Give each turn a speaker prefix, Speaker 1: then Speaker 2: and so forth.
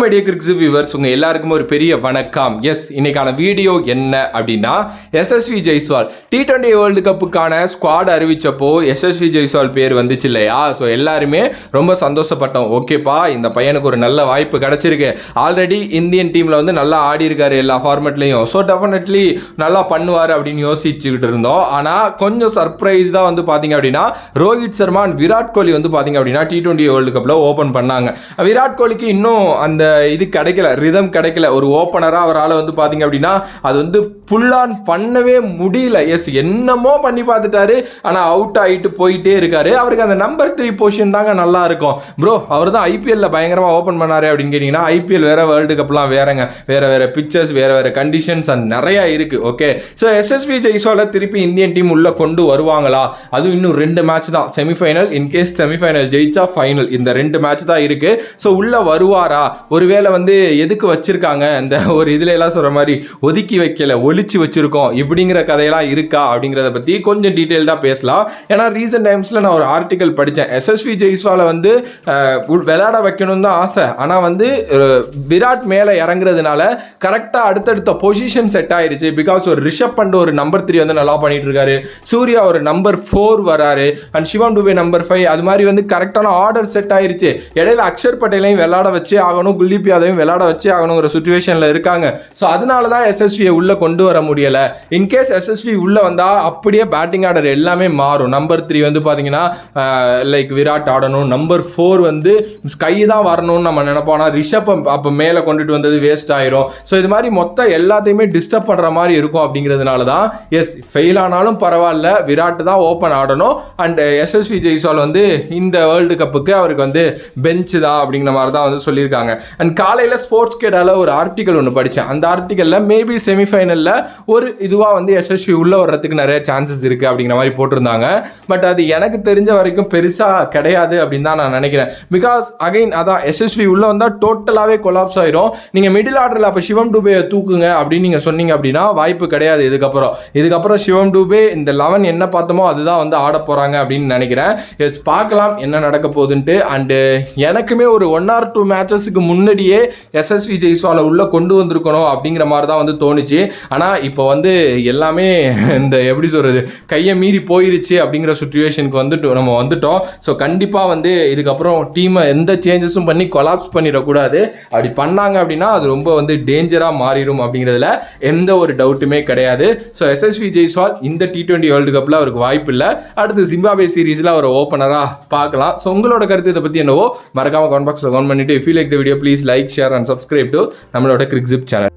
Speaker 1: Media கிரிக்ஸ் viewers உங்க எல்லாருக்கும் ஒரு பெரிய வணக்கம். எஸ், இன்னைக்கான வீடியோ என்ன அப்படின்னா, எஸ்எஸ்வி ஜெய்ஸ்வால் T20 வேர்ல்டு கப்புக்கான ஸ்குவாட் அறிவிச்சப்போ எஸ்எஸ்வி ஜெய்ஸ்வால் பேர் வந்துச்சு இல்லையா? ஸோ எல்லாருமே ரொம்ப சந்தோஷப்பட்டோம். ஓகேப்பா, இந்த பையனுக்கு ஒரு நல்ல வாய்ப்பு கிடைச்சிருக்கு. ஆல்ரெடி இந்தியன் டீம்ல வந்து நல்லா ஆடி இருக்காரு எல்லா ஃபார்மேட்லையும். ஸோ டெஃபினெட்லி நல்லா பண்ணுவார் அப்படின்னு யோசிச்சுக்கிட்டு இருந்தோம். ஆனால் கொஞ்சம் சர்ப்ரைஸ் தான் வந்து பார்த்தீங்க அப்படின்னா, ரோஹித் சர்மா அண்ட் விராட் கோலி வந்து பார்த்தீங்க அப்படின்னா T20 வேர்ல்டு கப்பில் ஓப்பன் பண்ணாங்க. விராட் கோலிக்கு இன்னும் அந்த இது கிடைக்கல, ரிதம் கிடைக்கல. ஒரு ஓப்பனரா அவரால் வந்து பாத்தீங்க அப்படின்னா அது வந்து புல் ஆன் பண்ணவே முடியல. எஸ், என்னமோ பண்ணி பார்த்துட்டாரு, ஆனா அவுட் ஆகிட்டு போயிட்டே இருக்காரு. அவருக்கு அந்த நம்பர் 3 பொசிஷன் தாங்க நல்லா இருக்கும். ப்ரோ, அவர் தான் ஐபிஎல்ல பயங்கரமா ஓப்பன் பண்ணாரு அப்படின்னு கேட்டீங்கன்னா, ஐபிஎல் வேற, வேர்ல்டு கப்லாம் வேறங்க. வேற பிக்சர்ஸ், வேற கண்டிஷன்ஸ் அண்ட் நிறைய இருக்கு. ஓகே, ஸோ எஸ்எஸ்வி ஜெய்ஸ்வாலை திருப்பி இந்தியன் டீம் உள்ள கொண்டு வருவாங்களா? அதுவும் இன்னும் 2 மேட்ச் தான், செமிஃபைனல். இன்கேஸ் செமிஃபைனல் ஜெயிச்சா ஃபைனல், இந்த 2 மேட்ச் தான் இருக்கு. ஸோ உள்ள வருவாரா? ஒருவேளை வந்து எதுக்கு வச்சிருக்காங்க, இந்த ஒரு இதுல எல்லாம் சொல்ற மாதிரி ஒதுக்கி வைக்கல, ஒளிச்சு வச்சிருக்கோம் இப்படிங்கிற கதையெல்லாம் இருக்கா அப்படிங்கிறத பத்தி கொஞ்சம் டீட்டெயில்டா பேசலாம். ஏன்னா ரீசெண்ட் டைம்ஸ்ல நான் ஒரு ஆர்டிகல் படித்தேன். எஸ்எஸ்வி ஜெய்ஸ்வாலை வந்து விளையாட வைக்கணும் தான் ஆசை, ஆனா வந்து விராட் மேல இறங்குறதுனால கரெக்டா அடுத்தடுத்த பொசிஷன் செட் ஆயிருச்சு. பிகாஸ் ஒரு ரிஷப் பண்ட் ஒரு நம்பர் 3 வந்து நல்லா பண்ணிட்டு இருக்காரு, சூர்யா ஒரு நம்பர் 4 வராரு, அண்ட் சிவம் டுபே நம்பர் 5. அது மாதிரி வந்து கரெக்டான ஆர்டர் செட் ஆயிருச்சு. இடையில அக்ஷர் பட்டேலையும் விளையாட வச்சே ஆகணும், குல்தீப் யாதவையும் விளையாட வச்சே ஆகணுங்கிற சிச்சுவேஷன்ல இருக்காங்க. ஸோ அதனால தான் எஸ்எஸ்வியை உள்ள கொண்டு வர முடியல. இன்கேஸ் எஸ்எஸ்வி உள்ள வந்தா அப்படியே பேட்டிங் ஆர்டர் எல்லாமே மாறும். நம்பர் 3 வந்து பாத்தீங்கன்னா லைக் விராட் ஆடணும், நம்பர் 4 வந்து ஸ்கை தான் வரணும்னு நம்ம நினைப்போம். ரிஷப் அப்போ மேலே கொண்டுட்டு வந்தது வேஸ்ட் ஆயிரும். ஸோ இது மாதிரி மொத்தம் எல்லாத்தையுமே டிஸ்டர்ப் பண்ற மாதிரி இருக்கும். அப்படிங்கிறதுனால தான் எஸ், ஃபெயில் ஆனாலும் பரவாயில்ல, விராட் தான் ஓப்பன் ஆடணும். அண்ட் எஸ்எஸ்வி ஜெய்ஸ்வால் வந்து இந்த வேர்ல்டு கப்புக்கு அவருக்கு வந்து பெஞ்ச் தான் அப்படிங்கிற மாதிரி தான் வந்து சொல்லியிருக்காங்க. அண்ட் காலையில் ஸ்போர்ட்ஸ் கேடால ஒரு ஆர்டிகல் ஒன்று படித்தேன். அந்த ஆர்டிகலில் மேபி செமிஃபைனலில் ஒரு இதுவாக வந்து எஸ்எஸ்வி உள்ளே வர்றதுக்கு நிறைய சான்சஸ் இருக்குது அப்படிங்கிற மாதிரி போட்டிருந்தாங்க. பட் அது எனக்கு தெரிஞ்ச வரைக்கும் பெருசாக கிடையாது அப்படின்னு தான் நான் நினைக்கிறேன். பிகாஸ் அகைன் அதான், எஸ்எஸ்வி உள்ளே வந்தால் டோட்டலாகவே கொலாப்ஸ் ஆயிரும். நீங்கள் மிடில் ஆர்டரில் அப்போ சிவம் டுபே தூக்குங்க அப்படின்னு நீங்கள் சொன்னீங்க அப்படின்னா வாய்ப்பு கிடையாது. இதுக்கப்புறம் சிவம் டுபே இந்த 11 என்ன பார்த்தோமோ அதுதான் வந்து ஆட போகிறாங்க அப்படின்னு நினைக்கிறேன். எஸ், பார்க்கலாம் என்ன நடக்க போகுதுன்ட்டு. அண்டு எனக்குமே ஒரு 1 or 2 மேட்சஸ்க்கு முன்னாடியே எஸ்எஸ்வி ஜெய்ஸ்வாலை உள்ள கொண்டு வந்திருக்கணும் அப்படிங்கிற மாதிரி தான் வந்து தோணுச்சு. ஆனால் இப்போ வந்து எல்லாமே இந்த எப்படி சொல்றது, கையை மீறி போயிருச்சு அப்படிங்கிற சுச்சுவேஷனுக்கு நம்ம வந்துட்டோம். ஸோ கண்டிப்பாக வந்து இதுக்கப்புறம் டீமை எந்த சேஞ்சஸும் பண்ணி கொலாப்ஸ் பண்ணிடக்கூடாது. அப்படி பண்ணாங்க அப்படின்னா அது ரொம்ப வந்து டேஞ்சராக மாறிடும் அப்படிங்கிறதுல எந்த ஒரு டவுட்டுமே கிடையாது. ஸோ எஸ்எஸ்வி ஜெய்ஸ்வால் இந்த T20 வேர்ல்டு கப்பில் அவருக்கு வாய்ப்பு இல்லை. அடுத்து ஜிம்பாப்வே சீரீஸில் அவர் ஓப்பனராக பார்க்கலாம். ஸோ உங்களோட கருத்து இதை பற்றி என்னவோ மறக்காம கமெண்ட் பாக்ஸில் கமெண்ட் பண்ணிட்டு, if you like the video, please like, share and subscribe to நம்மளோட கிரிக்ஸிப் சேனல்.